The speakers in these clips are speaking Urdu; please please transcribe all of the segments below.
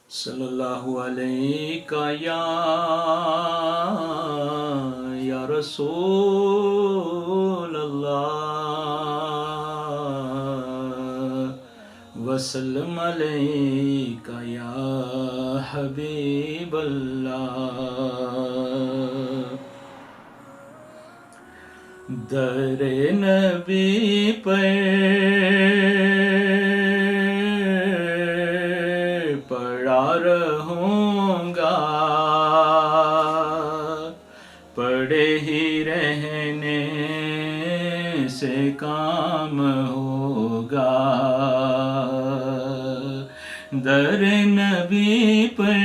صلی اللہ علیہ یا رسول اللہ، وسلم علیک یا حبیب اللہ۔ در نبی پر پڑا رہوں گا، پڑے ہی رہنے سے کام ہوگا۔ در نبی پر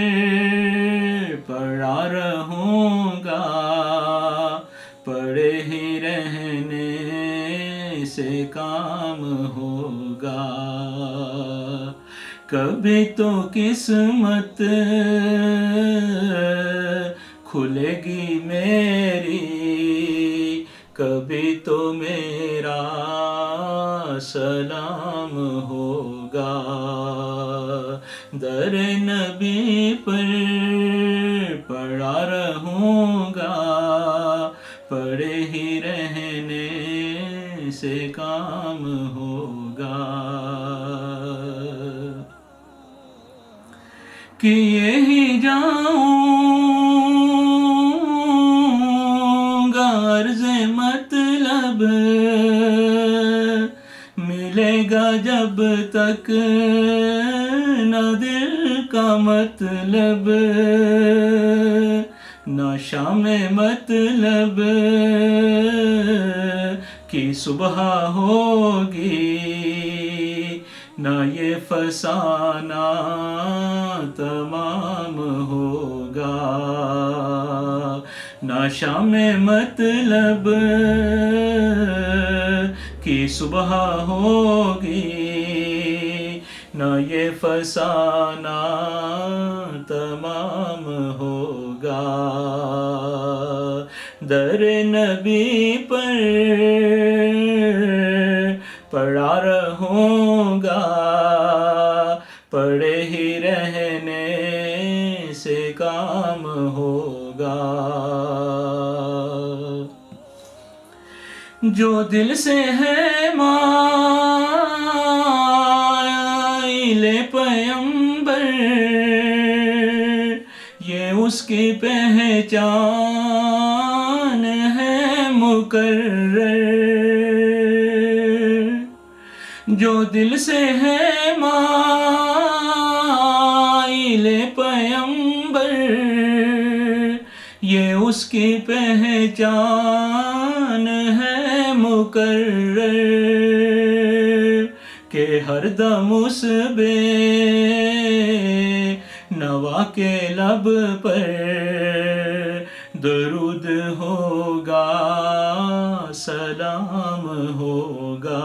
پڑا رہوں گا، پڑے ہی رہنے سے کام ہوگا۔ کبھی تو قسمت کھلے گی میری، کبھی تو میرا سلام ہوگا۔ در نبی پر پڑا رہوں گا، پڑے ہی رہنے سے کام ہوگا۔ کیے ہی جاؤں گا عرض مطلب، ملے گا جب تک نہ دل کا مطلب، نہ شام مطلب کی صبح ہوگی، نہ یہ فسانہ تمام ہوگا۔ نہ شام مطلب کی صبح ہوگی، نہ یہ فسانہ تمام ہوگا۔ در نبی پر پڑا رہوں گا، پڑے ہی رہنے سے کام ہوگا۔ جو دل سے ہے مائل پیمبر، یہ اس کی پہچان ہے مقرر۔ جو دل سے ہے مائل پیمبر، یہ اس کی پہچان ہے مقرر، کہ ہر دم اس بے نوا کے لب پر درود ہوگا، سلام ہوگا۔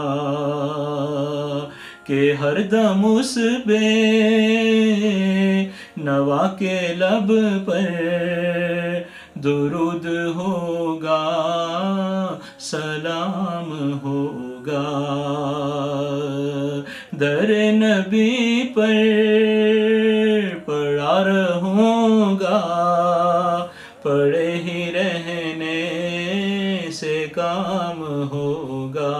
کہ ہر دم اس بے نوا کے لب پر درود ہوگا، سلام ہوگا۔ در نبی پر پڑا رہوں گا، پڑے ہی رہنے سے کام ہوگا۔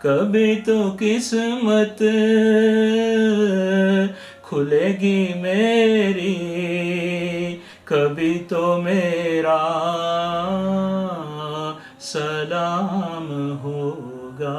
کبھی تو قسمت کھلے گی میری، کبھی تو میرا سلام ہوگا۔